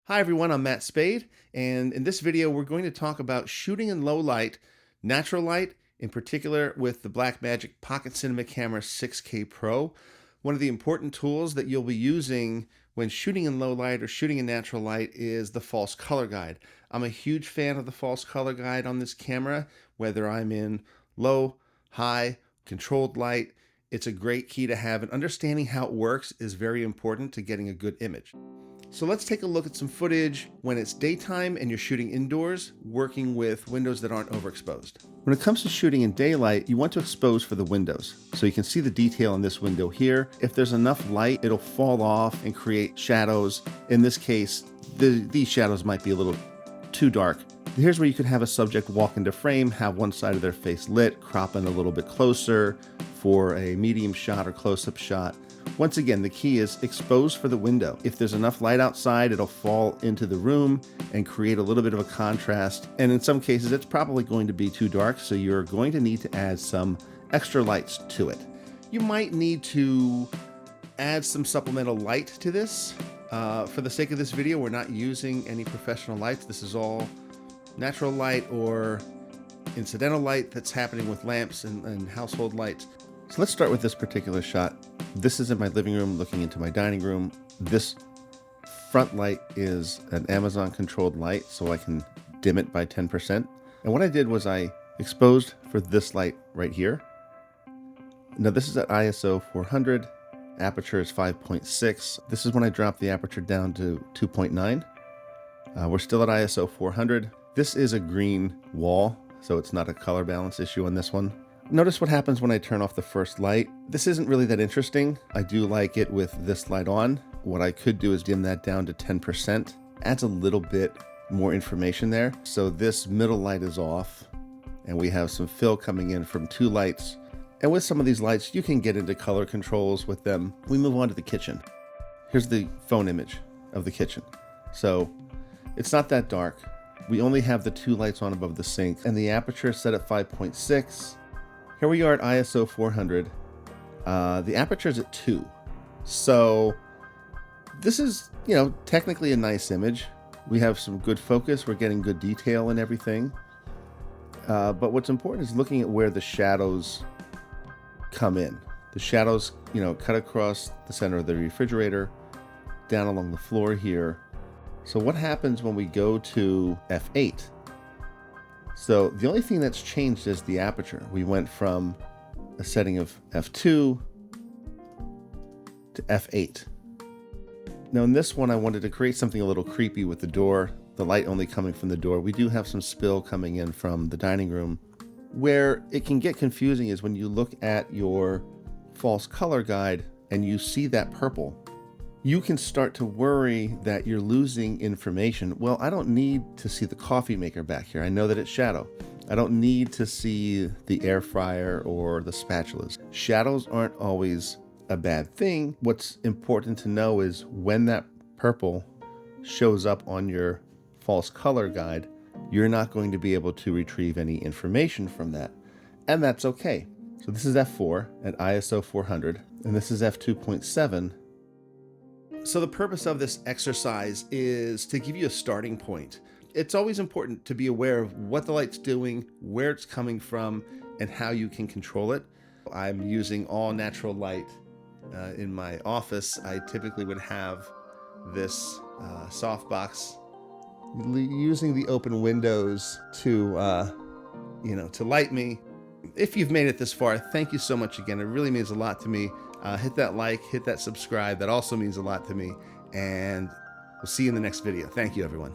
Hi everyone, I'm Matt Spade, and in this video we're going to talk about shooting in low light, natural light, in particular with the Blackmagic Pocket Cinema Camera 6K Pro. One of the important tools that you'll be using when shooting in low light or shooting in natural light is the false color guide. I'm a huge fan of the false color guide on this camera, whether I'm in low, high, controlled light. It's a great key to have, and understanding how it works is very important to getting a good image. So let's take a look at some footage when it's daytime and you're shooting indoors, working with windows that aren't overexposed. When it comes to shooting in daylight, you want to expose for the windows. So you can see the detail in this window here. If there's enough light, it'll fall off and create shadows. In this case, these shadows might be a little too dark. Here's where you could have a subject walk into frame, have one side of their face lit, crop in a little bit closer for a medium shot or close-up shot. Once again, the key is expose for the window. If there's enough light outside, it'll fall into the room and create a little bit of a contrast. And in some cases, it's probably going to be too dark, so you're going to need to add some extra lights to it. You might need to add some supplemental light to this. For the sake of this video, we're not using any professional lights. This is all natural light or incidental light that's happening with lamps and household lights. So let's start with this particular shot. This is in my living room looking into my dining room. This front light is an Amazon controlled light, so I can dim it by 10%. And what I did was I exposed for this light right here. Now this is at ISO 400, aperture is 5.6. This is when I dropped the aperture down to 2.9. We're still at ISO 400. This is a green wall, so it's not a color balance issue on this one. Notice what happens when I turn off the first light. This isn't really that interesting. I do like it with this light on. What I could do is dim that down to 10%. Adds a little bit more information there. So this middle light is off, and we have some fill coming in from two lights. And with some of these lights, you can get into color controls with them. We move on to the kitchen. Here's the phone image of the kitchen. So it's not that dark. We only have the two lights on above the sink, and the aperture is set at 5.6. Here we are at ISO 400. The aperture is at 2. So this is, technically a nice image. We have some good focus. We're getting good detail and everything. But what's important is looking at where the shadows come in. The shadows, cut across the center of the refrigerator, down along the floor here. So what happens when we go to f8? So the only thing that's changed is the aperture. We went from a setting of f2 to f8. Now in this one, I wanted to create something a little creepy with the door, the light only coming from the door. We do have some spill coming in from the dining room. Where it can get confusing is when you look at your false color guide and you see that purple, you can start to worry that you're losing information. Well, I don't need to see the coffee maker back here. I know that it's shadow. I don't need to see the air fryer or the spatulas. Shadows aren't always a bad thing. What's important to know is when that purple shows up on your false color guide, you're not going to be able to retrieve any information from that. And that's okay. So this is f4 at ISO 400, and this is f2.7. So the purpose of this exercise is to give you a starting point. It's always important to be aware of what the light's doing, where it's coming from, and how you can control it. I'm using all natural light in my office. I typically would have this softbox using the open windows to light me. If you've made it this far, thank you so much again. It really means a lot to me. Hit that like, hit that subscribe. That also means a lot to me. And we'll see you in the next video. Thank you, everyone.